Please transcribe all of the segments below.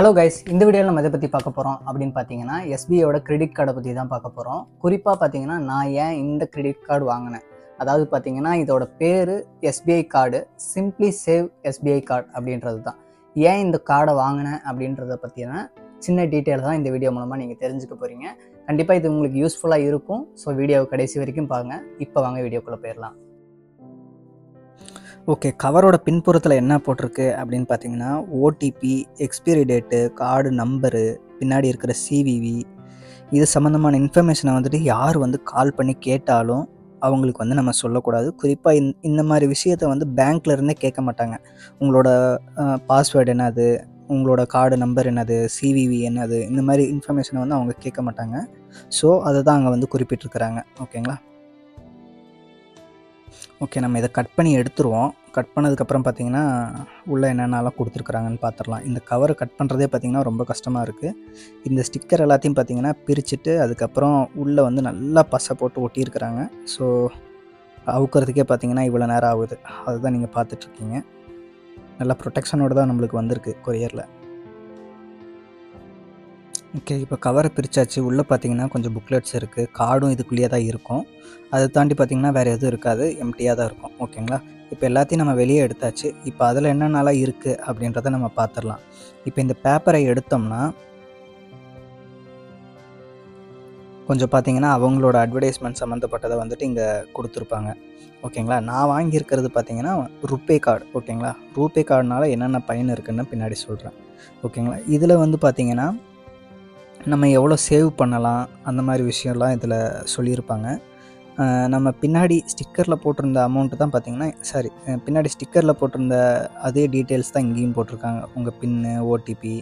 Hello guys, இந்த வீடியோவில் நம்ம எதை பற்றி பார்க்க போகிறோம் அப்படின்னு பார்த்தீங்கன்னா எஸ்பிஐயோட கிரெடிட் கார்டை பற்றி தான் பார்க்க போகிறோம். குறிப்பாக பார்த்தீங்கன்னா நான் ஏன் இந்த கிரெடிட் கார்டு வாங்கினேன், அதாவது பார்த்தீங்கன்னா இதோட பேர் SBI card, simply save SBI card அப்படின்றது தான். ஏன் இந்த கார்டை வாங்கினேன் அப்படின்றத பற்றின சின்ன டீட்டெயில் தான் இந்த வீடியோ மூலமாக நீங்கள் தெரிஞ்சுக்க போகிறீங்க. கண்டிப்பாக இது உங்களுக்கு யூஸ்ஃபுல்லாக இருக்கும். ஸோ வீடியோவை கடைசி வரைக்கும் பாருங்கள். இப்போ வாங்க வீடியோக்குள்ளே போயிடலாம். ஓகே, கவரோட பின்புறத்தில் என்ன போட்டிருக்கு அப்படின்னு பார்த்தீங்கன்னா OTP, expiry date, card number, பின்னாடி இருக்கிற சிவிவி, இது சம்மந்தமான இன்ஃபர்மேஷனை வந்துட்டு யார் கால் பண்ணி கேட்டாலும் அவங்களுக்கு நம்ம சொல்லக்கூடாது. குறிப்பாக இந்த மாதிரி விஷயத்தை பேங்க்கில் இருந்தே கேட்க மாட்டாங்க. உங்களோட பாஸ்வேர்டு என்னது, உங்களோட கார்டு நம்பர் என்னது, சிவிவி என்னது, இந்த மாதிரி இன்ஃபர்மேஷனை அவங்க கேட்க மாட்டாங்க. ஸோ அதை தான் அங்கே குறிப்பிட்டிருக்கிறாங்க. ஓகேங்களா? ஓகே, நம்ம இதை கட் பண்ணி எடுத்துருவோம். கட் பண்ணதுக்கப்புறம் பார்த்திங்கன்னா உள்ளே என்னென்னலாம் கொடுத்துருக்குறாங்கன்னு பார்த்துடலாம். இந்த கவரை கட் பண்ணுறதே பார்த்திங்கன்னா ரொம்ப கஷ்டமாக இருக்குது. இந்த ஸ்டிக்கர் எல்லாத்தையும் பார்த்திங்கன்னா பிரிச்சுட்டு அதுக்கப்புறம் உள்ளே நல்லா பசை போட்டு ஒட்டியிருக்கிறாங்க. ஸோ அவுக்கிறதுக்கே பார்த்திங்கன்னா இவ்வளோ நேரம் ஆகுது. அதுதான் நீங்கள் பார்த்துட்ருக்கீங்க. நல்லா ப்ரொடெக்ஷனோடு தான் நம்மளுக்கு வந்திருக்கு கொரியரில். ஓகே, இப்போ கவரை பிரித்தாச்சு. உள்ளே பார்த்தீங்கன்னா கொஞ்சம் புக்லெட்ஸ் இருக்குது. கார்டும் இதுக்குள்ளேயே தான் இருக்கும். அதை தாண்டி பார்த்திங்கன்னா வேறு எதுவும் இருக்காது, எம்டியாக தான் இருக்கும். ஓகேங்களா? இப்போ எல்லாத்தையும் நம்ம வெளியே எடுத்தாச்சு. இப்போ அதில் என்னென்னலாம் இருக்குது அப்படின்றத நம்ம பார்த்துடலாம். இப்போ இந்த பேப்பரை எடுத்தோம்னா கொஞ்சம் பார்த்திங்கன்னா அவங்களோட அட்வர்டைஸ்மெண்ட் சம்மந்தப்பட்டதை இங்கே கொடுத்துருப்பாங்க. ஓகேங்களா? நான் வாங்கியிருக்கிறது பார்த்திங்கன்னா ரூபே கார்டு. ஓகேங்களா? ரூபே கார்டுனால என்னென்ன பயன் இருக்குதுன்னு பின்னாடி சொல்கிறேன். ஓகேங்களா? இதில் பார்த்திங்கன்னா நம்ம எவ்வளோ சேவ் பண்ணலாம் அந்த மாதிரி விஷயம்லாம் இதில் சொல்லியிருப்பாங்க. நம்ம பின்னாடி ஸ்டிக்கரில் போட்டிருந்த அமௌண்ட்டு தான் பார்த்திங்கன்னா பின்னாடி ஸ்டிக்கரில் போட்டிருந்த அதே டீட்டெயில்ஸ் தான் இங்கேயும் போட்டிருக்காங்க. உங்கள் பின்னு, ஓடிபி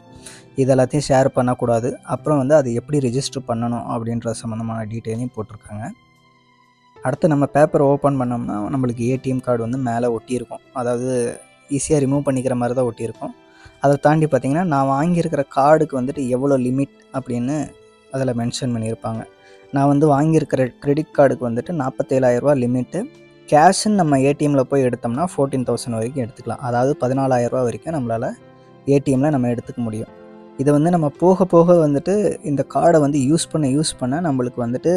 இதெல்லாத்தையும் ஷேர் பண்ணக்கூடாது. அப்புறம் அது எப்படி ரிஜிஸ்டர் பண்ணணும் அப்படின்ற சம்மந்தமான டீட்டெயிலையும் போட்டிருக்காங்க. அடுத்து நம்ம பேப்பர் ஓப்பன் பண்ணோம்னா நம்மளுக்கு ஏடிஎம் கார்டு மேலே ஒட்டியிருக்கும். அதாவது ஈஸியாக ரிமூவ் பண்ணிக்கிற மாதிரி தான் ஒட்டியிருக்கும். அதை தாண்டி பார்த்திங்கன்னா நான் வாங்கியிருக்கிற கார்டுக்கு எவ்வளோ லிமிட் அப்படின்னு அதில் மென்ஷன் பண்ணியிருப்பாங்க. நான் வாங்கியிருக்கிற கிரெடிட் கார்டுக்கு 47,000 லிமிட்டு. கேஷுன்னு நம்ம ஏடிஎம்மில் போய் எடுத்தோம்னா 14,000 வரைக்கும் எடுத்துக்கலாம். அதாவது 14,000 வரைக்கும் நம்மளால் ஏடிஎம்மில் நம்ம எடுத்துக்க முடியும். இதை நம்ம போக போக இந்த கார்டை யூஸ் பண்ண நம்மளுக்கு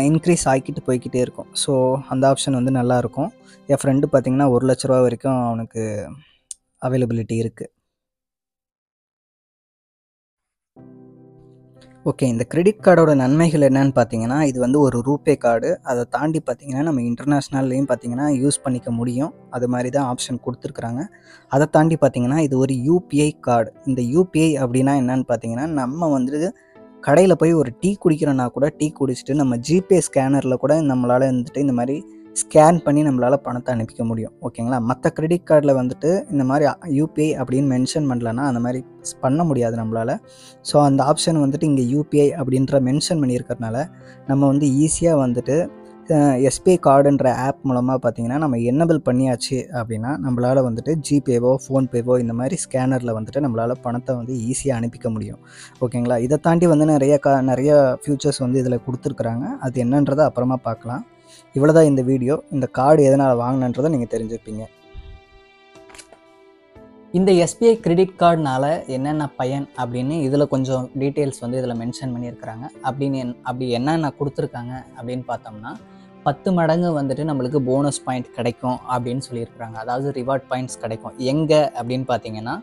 இன்க்ரீஸ் ஆகிக்கிட்டு போய்கிட்டே இருக்கும். ஸோ அந்த ஆப்ஷன் நல்லாயிருக்கும். என் ஃப்ரெண்டு பார்த்திங்கன்னா 1 லட்ச ரூபா வரைக்கும் அவனுக்கு அவைலபிலிட்டி இருக்குது. ஓகே, இந்த கிரெடிட் கார்டோட நன்மைகள் என்னன்னு பார்த்தீங்கன்னா இது ஒரு ரூபே கார்டு. அதை தாண்டி பார்த்தீங்கன்னா நம்ம இன்டர்நேஷ்னல்லையும் பார்த்தீங்கன்னா யூஸ் பண்ணிக்க முடியும். அது மாதிரி தான் ஆப்ஷன் கொடுத்துருக்குறாங்க. அதை தாண்டி பார்த்தீங்கன்னா இது ஒரு யூபிஐ கார்டு. இந்த யூபிஐ அப்படின்னா என்னன்னு பார்த்தீங்கன்னா நம்ம கடையில் போய் ஒரு டீ குடிக்கிறோன்னா கூட டீ குடிச்சிட்டு நம்ம ஜிபே ஸ்கேனரில் கூட நம்மளால் இந்த மாதிரி ஸ்கேன் பண்ணி நம்மளால் பணத்தை அனுப்பிக்க முடியும். ஓகேங்களா? மற்ற கிரெடிட் கார்டில் இந்த மாதிரி யூபிஐ அப்படின்னு மென்ஷன் பண்ணலன்னா அந்த மாதிரி பண்ண முடியாது நம்மளால். ஸோ அந்த ஆப்ஷன் இங்கே யூபிஐ அப்படின்ற மென்ஷன் பண்ணியிருக்கிறதுனால நம்ம ஈஸியாக எஸ்பிஐ கார்டுன்ற ஆப் மூலமாக பார்த்திங்கன்னா நம்ம என்னபிள் பண்ணியாச்சு அப்படின்னா நம்மளால் ஜிபேவோ ஃபோன்பேவோ இந்த மாதிரி ஸ்கேனரில் நம்மளால் பணத்தை ஈஸியாக அனுப்பிக்க முடியும். ஓகேங்களா? இதை தாண்டி நிறைய ஃபியூச்சர்ஸ் இதில் கொடுத்துருக்குறாங்க. அது என்னன்றதை அப்புறமா பார்க்கலாம். இவ்வளோதான் இந்த வீடியோ. இந்த கார்டு எதனால் வாங்கினன்றதை நீங்கள் தெரிஞ்சுப்பீங்க. இந்த எஸ்பிஐ கிரெடிட் கார்டுனால என்னென்ன பயன் அப்படின்னு இதில் கொஞ்சம் டீட்டெயில்ஸ் இதில் மென்ஷன் பண்ணியிருக்கிறாங்க. அப்படி என்னென்ன கொடுத்துருக்காங்க அப்படின்னு பார்த்தோம்னா 10 மடங்கு நம்மளுக்கு போனஸ் பாயிண்ட் கிடைக்கும் அப்படின்னு சொல்லியிருக்கிறாங்க. அதாவது ரிவார்ட் பாயிண்ட்ஸ் கிடைக்கும். எங்கே அப்படின்னு பார்த்தீங்கன்னா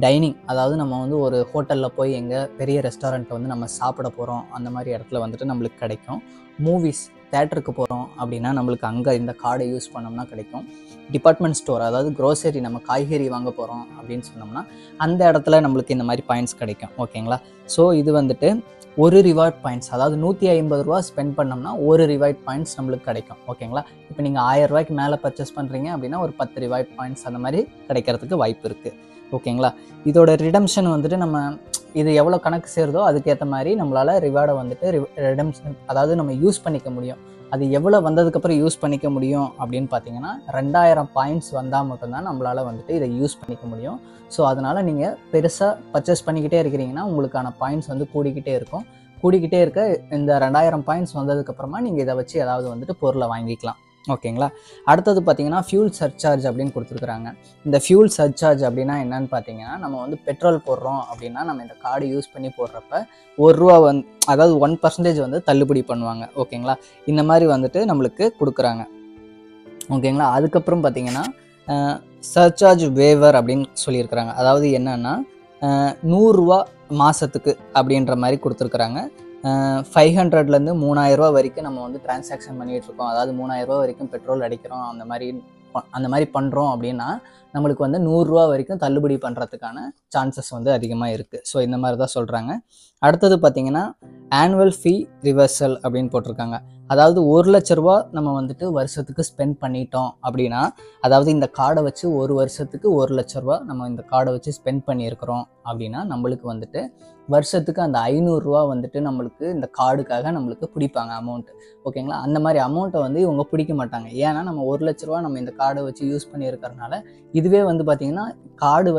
டைனிங், அதாவது நம்ம ஒரு ஹோட்டலில் போய் எங்கே பெரிய ரெஸ்டாரண்ட்டில் நம்ம சாப்பிட போகிறோம் அந்த மாதிரி இடத்துல நம்மளுக்கு கிடைக்கும். மூவிஸ், தேட்டருக்கு போகிறோம் அப்படின்னா நம்மளுக்கு அங்கே இந்த கார்டை யூஸ் பண்ணோம்னா கிடைக்கும். டிபார்ட்மெண்ட் ஸ்டோர், அதாவது க்ரோசரி, நம்ம காய்கறி வாங்க போகிறோம் அப்படின்னு சொன்னோம்னா அந்த இடத்துல நம்மளுக்கு இந்த மாதிரி பாயிண்ட்ஸ் கிடைக்கும். ஓகேங்களா? ஸோ இது ஒரு ரிவார்ட் பாயிண்ட்ஸ், அதாவது 150 ரூபா ஸ்பெண்ட் பண்ணோம்னா ஒரு ரிவார்ட் பாயிண்ட்ஸ் நம்மளுக்கு கிடைக்கும். ஓகேங்களா? இப்போ நீங்கள் 1000 ரூபாய்க்கு மேலே பர்ச்சேஸ் பண்ணுறீங்க அப்படின்னா ஒரு 10 ரிவார்ட் பாயிண்ட்ஸ் அந்த மாதிரி கிடைக்கிறதுக்கு வாய்ப்பு இருக்குது. ஓகேங்களா? இதோட ரிடம்ஷன் நம்ம இது எவ்வளோ கணக்கு சேருதோ அதுக்கேற்ற மாதிரி நம்மளால் ரிவார்டை ரிடம்ஷன், அதாவது நம்ம யூஸ் பண்ணிக்க முடியும். அது எவ்வளோ வந்ததுக்கப்புறம் யூஸ் பண்ணிக்க முடியும் அப்படின்னு பார்த்தீங்கன்னா 2000 பாயிண்ட்ஸ் வந்தால் மட்டும்தான் நம்மளால் இதை யூஸ் பண்ணிக்க முடியும். ஸோ அதனால் நீங்கள் பெருசாக பர்ச்சேஸ் பண்ணிக்கிட்டே இருக்கிறீங்கன்னா உங்களுக்கான பாயிண்ட்ஸ் கூடிக்கிட்டே இருக்கும். கூடிக்கிட்டே இருக்க இந்த 2000 பாயிண்ட்ஸ் வந்ததுக்கப்புறமா நீங்கள் இதை வச்சு ஏதாவது பொருளை வாங்கிக்கலாம். ஓகேங்களா. அடுத்தது பார்த்தீங்கன்னா ஃபியூல் சர்சார்ஜ் அப்படின்னு கொடுத்துருக்குறாங்க. இந்த ஃபியூல் சர்சார்ஜ் அப்படின்னா என்னன்னு பார்த்தீங்கன்னா, நம்ம வந்து பெட்ரோல் போடுறோம் அப்படின்னா நம்ம இந்த கார்டு யூஸ் பண்ணி போடுறப்ப ரூ. 1 அதாவது 1% வந்து தள்ளுபடி பண்ணுவாங்க. ஓகேங்களா. இந்த மாதிரி வந்துட்டு நம்மளுக்கு கொடுக்குறாங்க. ஓகேங்களா. அதுக்கப்புறம் பார்த்தீங்கன்னா சர்சார்ஜ் வேவர் அப்படின்னு சொல்லியிருக்கிறாங்க. அதாவது என்னன்னா ரூ. 100 மாதத்துக்கு அப்படின்ற மாதிரி கொடுத்துருக்குறாங்க. 500லேருந்து ரூ. 3000 வரைக்கும் நம்ம வந்து டிரான்சாக்ஷன் பண்ணிகிட்டு இருக்கோம். அதாவது ரூ. 3000 வரைக்கும் பெட்ரோல் அடிக்கிறோம், அந்த மாதிரி பண்ணுறோம் அப்படின்னா நம்மளுக்கு வந்து ரூ. 100 வரைக்கும் தள்ளுபடி பண்ணுறதுக்கான சான்சஸ் வந்து அதிகமாக இருக்குது. ஸோ இந்த மாதிரி தான் சொல்கிறாங்க. அடுத்தது பார்த்தீங்கன்னா ஆனுவல் ஃபீ ரிவர்சல் அப்படின்னு போட்டிருக்காங்க. அதாவது ரூ. 1,00,000 நம்ம வந்துட்டு வருஷத்துக்கு ஸ்பெண்ட் பண்ணிட்டோம் அப்படின்னா, அதாவது இந்த கார்டை வச்சு ஒரு வருஷத்துக்கு ரூ. 1,00,000 நம்ம இந்த கார்டை வச்சு ஸ்பெண்ட் பண்ணியிருக்கிறோம் அப்படின்னா நம்மளுக்கு வந்துட்டு வருஷத்துக்கு அந்த ரூ. 500 வந்துட்டு நம்மளுக்கு இந்த கார்டுக்காக நம்மளுக்கு பிடிப்பாங்க அமௌண்ட். ஓகேங்களா. அந்த மாதிரி அமௌண்ட்டை வந்து இவங்க பிடிக்க மாட்டாங்க. ஏன்னா நம்ம ரூ. 1,00,000 நம்ம இந்த கார்டை வச்சு யூஸ் பண்ணியிருக்கிறதுனால இதுவே வந்து பார்த்திங்கன்னா கார்டு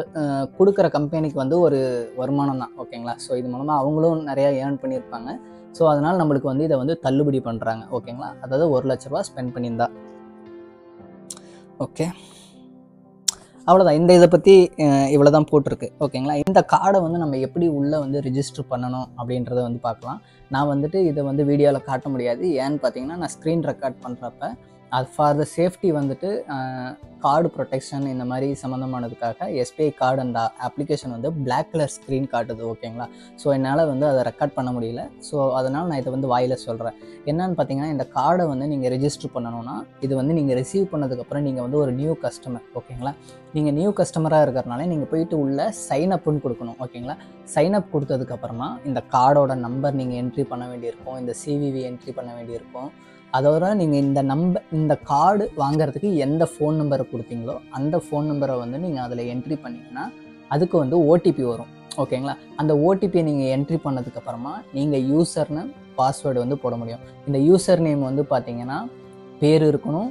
கொடுக்குற கம்பெனிக்கு வந்து ஒரு வருமானம் தான். ஓகேங்களா. ஸோ இது மூலமாக அவங்களும் நிறையா ஏர்ன் பண்ணியிருப்பாங்க. ஸோ அதனால் நம்மளுக்கு வந்து இதை வந்து தள்ளுபடி பண்ணுறாங்க. ஓகேங்களா. அதாவது ரூ. 1,00,000 ஸ்பெண்ட் பண்ணியிருந்தா. ஓகே, அவ்வளோதான். இந்த இதை பற்றி இவ்வளோ தான் போட்டிருக்கு. ஓகேங்களா. இந்த கார்டை வந்து நம்ம எப்படி உள்ளே வந்து ரிஜிஸ்டர் பண்ணணும் அப்படின்றத வந்து பார்க்கலாம். நான் வந்துட்டு இதை வந்து வீடியோவில் காட்ட முடியாது. ஏன்னு பார்த்தீங்கன்னா நான் ஸ்க்ரீன் ரெக்கார்ட் பண்ணுறப்ப அது ஃபார் த சேஃப்டி வந்துட்டு கார்டு ப்ரொடெக்ஷன் இந்த மாதிரி சம்மந்தமானதுக்காக எஸ்பிஐ கார்டு அந்த அப்ளிகேஷன் வந்து பிளாக் கலர் ஸ்க்ரீன் காட்டுது. ஓகேங்களா. ஸோ என்னால் வந்து அதை ரெக்கார்ட் பண்ண முடியல. ஸோ அதனால் நான் இதை வந்து வாயில் சொல்கிறேன். என்னன்னு பார்த்தீங்கன்னா இந்த கார்டை வந்து நீங்கள் ரெஜிஸ்டர் பண்ணணும்னா இது வந்து நீங்கள் ரிசீவ் பண்ணதுக்கப்புறம் நீங்கள் வந்து ஒரு நியூ கஸ்டமர். ஓகேங்களா. நீங்கள் நியூ கஸ்டமராக இருக்கிறனால நீங்கள் போயிட்டு உள்ள சைன் அப்புன்னு கொடுக்கணும். ஓகேங்களா. சைன் அப் கொடுத்ததுக்கப்புறமா இந்த கார்டோட நம்பர் நீங்கள் என்ட்ரி பண்ண வேண்டியிருக்கும், இந்த சிவிவி என்ட்ரி பண்ண வேண்டியிருக்கும். அதோட நீங்கள் இந்த கார்டு வாங்குறதுக்கு எந்த ஃபோன் நம்பரை கொடுத்தீங்களோ அந்த ஃபோன் நம்பரை வந்து நீங்கள் அதில் என்ட்ரி பண்ணிங்கன்னா அதுக்கு வந்து ஓடிபி வரும். ஓகேங்களா. அந்த ஓடிபியை நீங்கள் என்ட்ரி பண்ணதுக்கப்புறமா நீங்கள் யூசர் நேம் பாஸ்வேர்டு வந்து போட முடியும். இந்த யூசர் நேம் வந்து பார்த்தீங்கன்னா பேர் இருக்கணும்,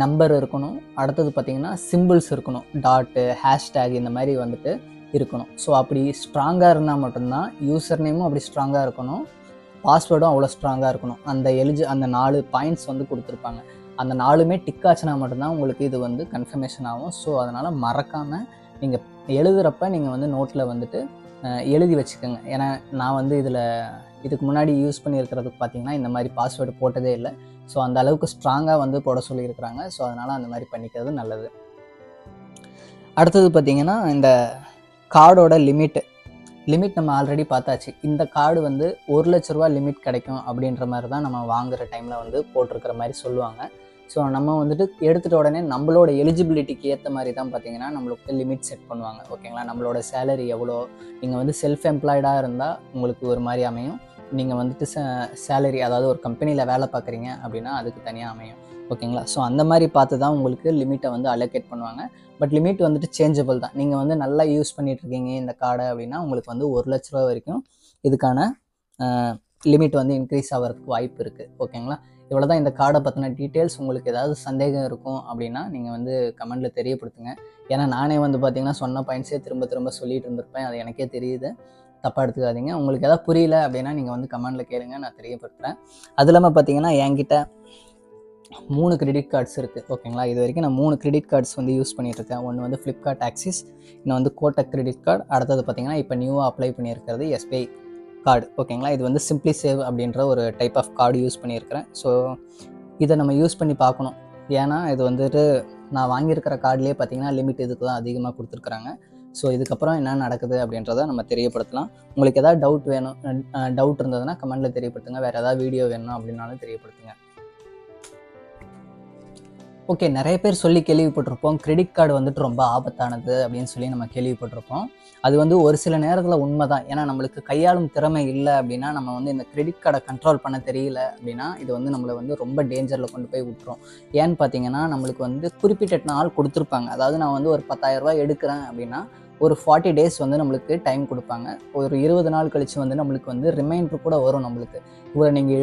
நம்பர் இருக்கணும், அடுத்தது பார்த்தீங்கன்னா சிம்பிள்ஸ் இருக்கணும், டாட்டு, ஹேஷ்டேக் இந்த மாதிரி வந்துட்டு இருக்கணும். ஸோ அப்படி ஸ்ட்ராங்காக இருந்தால் மட்டும்தான் யூசர் நேமும் அப்படி ஸ்ட்ராங்காக இருக்கணும், பாஸ்வேர்டும் அவ்வளோ ஸ்ட்ராங்காக இருக்கணும். அந்த 4 பாயிண்ட்ஸ் வந்து கொடுத்துருப்பாங்க. அந்த 4மே டிக் ஆச்சுனா மட்டும்தான் உங்களுக்கு இது வந்து கன்ஃபர்மேஷன் ஆகும். ஸோ அதனால் மறக்காமல் நீங்கள் எழுதுகிறப்ப நீங்கள் வந்து நோட்டில் வந்துட்டு எழுதி வச்சுக்கோங்க. ஏன்னா நான் வந்து இதுக்கு முன்னாடி யூஸ் பண்ணியிருக்கிறதுக்கு பார்த்தீங்கன்னா இந்த மாதிரி பாஸ்வேர்டு போட்டதே இல்லை. ஸோ அந்த அளவுக்கு ஸ்ட்ராங்காக வந்து போட சொல்லியிருக்கிறாங்க. ஸோ அதனால் அந்த மாதிரி பண்ணிக்கிறது நல்லது. அடுத்தது பார்த்திங்கன்னா இந்த கார்டோட லிமிட் நம்ம ஆல்ரெடி பார்த்தாச்சு. இந்த கார்டு வந்து ரூ. 1,00,000 லிமிட் கிடைக்கும் அப்படின்ற மாதிரி தான் நம்ம வாங்குகிற டைமில் வந்து போட்டிருக்கிற மாதிரி சொல்லுவாங்க. ஸோ நம்ம வந்துட்டு எடுத்துகிட்ட உடனே நம்மளோட எலிஜிபிலிட்டிக்கு ஏற்ற மாதிரி தான் பார்த்திங்கன்னா நம்மளுக்கு லிமிட் செட் பண்ணுவாங்க. ஓகேங்களா. நம்மளோட சேலரி எவ்வளோ, நீங்கள் வந்து செல்ஃப் எம்ப்ளாய்டாக இருந்தால் உங்களுக்கு ஒரு மாதிரி அமையும். நீங்கள் வந்துட்டு சேலரி அதாவது ஒரு கம்பெனியில் வேலை பார்க்குறீங்க அப்படின்னா அதுக்கு தனியாக அமையும். ஓகேங்களா. ஸோ அந்த மாதிரி பார்த்து தான் உங்களுக்கு லிமிட்டை வந்து அலோகேட் பண்ணுவாங்க. பட் லிமிட் வந்துட்டு சேஞ்சபிள் தான். நீங்கள் வந்து நல்லா யூஸ் பண்ணிகிட்ருக்கீங்க இந்த கார்டை அப்படின்னா உங்களுக்கு வந்து ரூ. 1,00,000 வரைக்கும் இதுக்கான லிமிட் வந்து இன்க்ரீஸ் ஆகிறதுக்கு வாய்ப்பு இருக்குது. ஓகேங்களா. இவ்வளோ தான் இந்த கார்டை பற்றின டீட்டெயில்ஸ். உங்களுக்கு ஏதாவது சந்தேகம் இருக்கும் அப்படின்னா நீங்கள் வந்து கமெண்ட்டில் தெரியப்படுத்துங்க. ஏன்னா நானே வந்து பார்த்திங்கன்னா சொன்ன பாயிண்ட்ஸே திரும்ப சொல்லிகிட்டு இருந்திருப்பேன். அது எனக்கே தெரியுது, தப்பாக எடுத்துக்காதீங்க. உங்களுக்கு எதாவது புரியல அப்படின்னா நீங்கள் வந்து கமெண்ட்டில் கேளுங்க, நான் தெரியப்படுத்துகிறேன். அது இல்லாமல் பார்த்திங்கன்னா என்கிட்ட 3 கிரெடிட் கார்ட்ஸ் இருக்குது. ஓகேங்களா. இது வரைக்கும் நான் 3 கிரெடிட் கார்ட்ஸ் வந்து யூஸ் பண்ணிகிட்ருக்கேன். ஒன்று வந்து ஃப்ளிப்கார்ட் ஆக்சிஸ், இன்னும் வந்து கோட்டக் கிரெடிட் கார்டு, அடுத்தது பார்த்திங்கன்னா இப்போ நியூவாக அப்ளை பண்ணியிருக்கிறது எஸ்பிஐ கார்டு. ஓகேங்களா. இது வந்து சிம்பிளி சேவ் அப்படின்ற ஒரு டைப் ஆஃப் கார்டு யூஸ் பண்ணியிருக்கிறேன். ஸோ இதை நம்ம யூஸ் பண்ணி பார்க்கணும். ஏன்னா இது வந்துட்டு நான் வாங்கியிருக்கிற கார்டுலேயே பார்த்திங்கன்னா லிமிட் இதுக்கு தான் அதிகமாக கொடுத்துருக்குறாங்க. ஸோ இதுக்கப்புறம் என்ன நடக்குது அப்படின்றத நம்ம தெரியப்படுத்தலாம். உங்களுக்கு எதாவது டவுட் இருந்ததுன்னா கமெண்ட்டில் தெரியப்படுத்துங்க. வேறு ஏதாவது வீடியோ வேணும் அப்படின்னாலும் தெரியப்படுத்துங்க. ஓகே, நிறைய பேர் சொல்லி கேள்விப்பட்டிருப்போம் கிரெடிட் கார்டு வந்துட்டு ரொம்ப ஆபத்தானது அப்படின்னு சொல்லி நம்ம கேள்விப்பட்டிருப்போம். அது வந்து ஒரு சில நேரத்தில் உண்மை தான். ஏன்னா நம்மளுக்கு கையாளும் திறமை இல்லை அப்படின்னா, நம்ம வந்து இந்த கிரெடிட் கார்டை கண்ட்ரோல் பண்ண தெரியல அப்படின்னா இது வந்து நம்மளை வந்து ரொம்ப டேஞ்சரில் கொண்டு போய் விட்டுரும். ஏன்னு பார்த்தீங்கன்னா நம்மளுக்கு வந்து குறிப்பிட்ட நாள் கொடுத்துருப்பாங்க. அதாவது நான் வந்து ஒரு 10,000 ரூபாய் எடுக்கிறேன் அப்படின்னா ஒரு 40 டேஸ் வந்து நம்மளுக்கு டைம் கொடுப்பாங்க. ஒரு 20 நாள் கழித்து வந்து நம்மளுக்கு வந்து ரிமைண்டர் கூட வரும் நம்மளுக்கு, இவ்வளோ நீங்கள்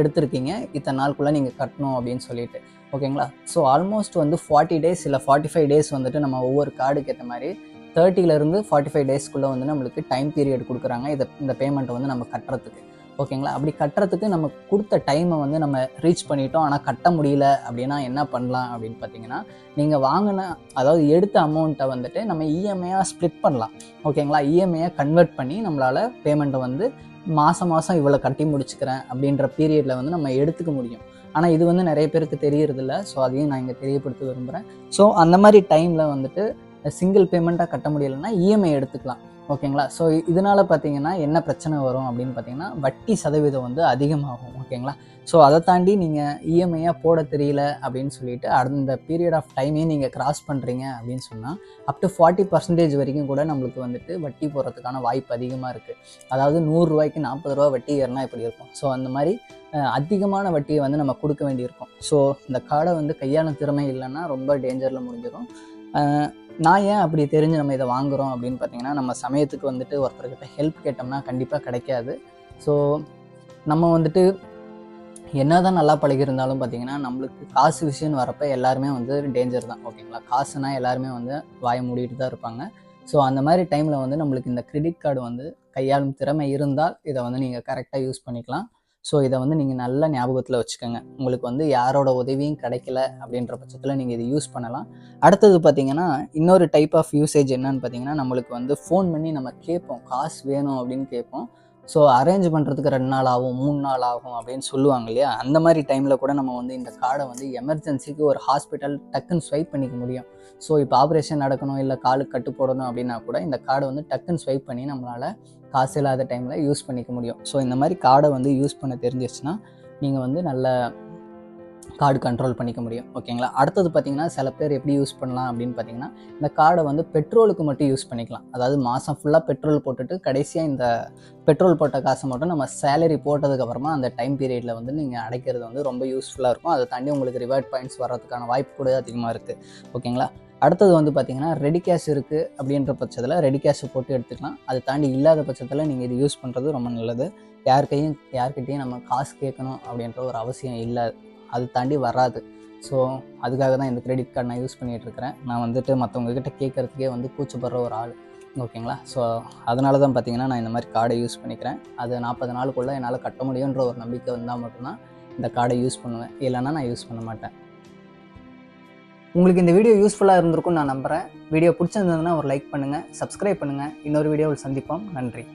எடுத்திருக்கீங்க, இத்தனை நாளுக்குள்ளே நீங்கள் கட்டணும் அப்படின்னு சொல்லிட்டு. ஓகேங்களா. ஸோ ஆல்மோஸ்ட் வந்து 40 டேஸ் இல்லை 45 டேஸ் வந்துட்டு நம்ம ஒவ்வொரு கார்டுக்கு ஏற்ற மாதிரி 30லேருந்து 45 டேஸ்க்குள்ளே வந்து நம்மளுக்கு டைம் பீரியட் கொடுக்குறாங்க இந்த பேமெண்ட்டை வந்து நம்ம கட்டுறதுக்கு. ஓகேங்களா. அப்படி கட்டுறதுக்கு நம்ம கொடுத்த டைமை வந்து நம்ம ரீச் பண்ணிட்டோம், ஆனால் கட்ட முடியல அப்படின்னா என்ன பண்ணலாம் அப்படின்னு பார்த்தீங்கன்னா, நீங்கள் வாங்கின அதாவது எடுத்த அமௌண்ட்டை வந்துட்டு நம்ம இஎம்ஐயாக ஸ்ப்ளிட் பண்ணலாம். ஓகேங்களா. இஎம்ஐயாக கன்வெர்ட் பண்ணி நம்மளால் பேமெண்ட்டை வந்து மாதம் இவ்வளோ கட்டி முடிச்சுக்கிறேன் அப்படின்ற பீரியடில் வந்து நம்ம எடுத்துக்க முடியும். ஆனால் இது வந்து நிறைய பேருக்கு தெரியறதில்ல. ஸோ அதையும் நான் இங்கே தெரியப்படுத்த விரும்புகிறேன். ஸோ அந்த மாதிரி டைமில் வந்துட்டு சிங்கிள் பேமெண்ட்டாக கட்ட முடியலைன்னா இஎம்ஐ எடுத்துக்கலாம். ஓகேங்களா. ஸோ இதனால் பார்த்தீங்கன்னா என்ன பிரச்சனை வரும் அப்படின்னு பார்த்தீங்கன்னா, வட்டி சதவீதம் வந்து அதிகமாகும். ஓகேங்களா. ஸோ அதை தாண்டி நீங்கள் இஎம்ஐயாக போட தெரியல அப்படின்னு சொல்லிட்டு அந்த பீரியட் ஆஃப் டைமையும் நீங்கள் கிராஸ் பண்ணுறீங்க அப்படின்னு சொன்னால் அப் டு 40% வரைக்கும் கூட நம்மளுக்கு வந்துட்டு வட்டி போடுறதுக்கான வாய்ப்பு அதிகமாக இருக்குது. அதாவது ரூ.100க்கு ரூ.40 வட்டி ஏறினா எப்படி இருக்கும். ஸோ அந்த மாதிரி அதிகமான வட்டியை வந்து நம்ம கொடுக்க வேண்டியிருக்கும். ஸோ இந்த கார்டை வந்து கையாளும் திறமை இல்லைன்னா ரொம்ப டேஞ்சரில் முடிஞ்சிடும். நான் ஏன் அப்படி தெரிஞ்சு நம்ம இதை வாங்குகிறோம் அப்படின்னு பார்த்தீங்கன்னா, நம்ம சமயத்துக்கு வந்துட்டு ஒருத்தர்கிட்ட ஹெல்ப் கேட்டோம்னா கண்டிப்பாக கிடைக்காது. ஸோ நம்ம வந்துட்டு என்ன தான் நல்லா பழகியிருந்தாலும் பார்த்தீங்கன்னா, நம்மளுக்கு காசு விஷயம்னு வரப்போ எல்லாருமே வந்து டேஞ்சர் தான். ஓகேங்களா. காசுனா எல்லாருமே வந்து வாயை மூடிட்டு தான் இருப்பாங்க. ஸோ அந்த மாதிரி டைமில் வந்து நம்மளுக்கு இந்த கிரெடிட் கார்டு வந்து கையாளும் திறமை இருந்தால் இதை வந்து நீங்கள் கரெக்டாக யூஸ் பண்ணிக்கலாம். ஸோ இதை வந்து நீங்கள் நல்ல ஞாபகத்தில் வச்சுக்கோங்க. உங்களுக்கு வந்து யாரோட உதவியும் கிடைக்கல அப்படின்ற பட்சத்தில் நீங்கள் இதை யூஸ் பண்ணலாம். அடுத்தது பார்த்தீங்கன்னா, இன்னொரு டைப் ஆஃப் யூசேஜ் என்னன்னு பார்த்தீங்கன்னா, நம்மளுக்கு வந்து ஃபோன் பண்ணி நம்ம கேட்போம், காசு வேணும் அப்படின்னு கேட்போம். ஸோ அரேஞ்ச் பண்ணுறதுக்கு 2 நாள் ஆகும், 3 நாள் ஆகும் அப்படின்னு சொல்லுவாங்க இல்லையா. அந்த மாதிரி டைமில் கூட நம்ம வந்து இந்த கார்டை வந்து எமர்ஜென்சிக்கு ஒரு ஹாஸ்பிட்டல் டக்குன்னு ஸ்வைப் பண்ணிக்க முடியும். ஸோ இப்போ ஆப்ரேஷன் நடக்கணும், இல்லை காலுக்கு கட்டு போடணும் அப்படின்னா கூட இந்த கார்டை வந்து டக்குன்னு ஸ்வைப் பண்ணி நம்மளால் காசு இல்லாத டைமில் யூஸ் பண்ணிக்க முடியும். ஸோ இந்த மாதிரி கார்டை வந்து யூஸ் பண்ண தெரிஞ்சிச்சுன்னா நீங்கள் வந்து நல்ல கார்டு கண்ட்ரோல் பண்ணிக்க முடியும். ஓகேங்களா. அடுத்தது பார்த்தீங்கன்னா, சில பேர் எப்படி யூஸ் பண்ணலாம் அப்படின்னு பார்த்தீங்கன்னா, இந்த கார்டை வந்து பெட்ரோலுக்கு மட்டும் யூஸ் பண்ணிக்கலாம். அதாவது மாதம் ஃபுல்லாக பெட்ரோல் போட்டுட்டு கடைசியாக இந்த பெட்ரோல் போட்ட காசை மட்டும் நம்ம சேலரி போட்டதுக்கப்புறமா அந்த டைம் பீரியடில் வந்து நீங்கள் அடைக்கிறது வந்து ரொம்ப யூஸ்ஃபுல்லாக இருக்கும். அதை தாண்டி உங்களுக்கு ரிவார்ட் பாயிண்ட்ஸ் வர்றதுக்கான வாய்ப்பு கூட அதிகமாக இருக்குது. ஓகேங்களா. அடுத்தது வந்து பார்த்தீங்கன்னா, ரெடி கேஷ் இருக்குது அப்படின்ற பட்சத்தில் ரெடி கேஷை போட்டு எடுத்துக்கலாம். அதை தாண்டி இல்லாத பட்சத்தில் நீங்கள் இது யூஸ் பண்ணுறது ரொம்ப நல்லது. யார்கிட்டையும் நம்ம காசு கேட்கணும் அப்படின்ற ஒரு அவசியம் இல்லை. அது தாண்டி வராது. ஸோ அதுக்காக தான் இந்த கிரெடிட் கார்டு நான் யூஸ் பண்ணிகிட்ருக்கிறேன். நான் வந்துட்டு மற்றவங்கக்கிட்ட கேட்குறதுக்கே வந்து கூச்சப்படுற ஒரு ஆள். ஓகேங்களா. ஸோ அதனால தான் பார்த்தீங்கன்னா நான் இந்த மாதிரி கார்டை யூஸ் பண்ணிக்கிறேன். அது 40 நாளுக்குள்ளே என்னால் கட்ட முடியுன்ற ஒரு நம்பிக்கை வந்தால் மட்டும்தான் இந்த கார்டை யூஸ் பண்ணுவேன். இல்லைன்னா நான் யூஸ் பண்ண மாட்டேன். உங்களுக்கு இந்த வீடியோ யூஸ்ஃபுல்லாக இருந்திருக்கும்னு நான் நம்புகிறேன். வீடியோ பிடிச்சிருந்ததுன்னா ஒரு லைக் பண்ணுங்கள், சப்ஸ்கிரைப் பண்ணுங்கள். இன்னொரு வீடியோவில் சந்திப்போம். நன்றி.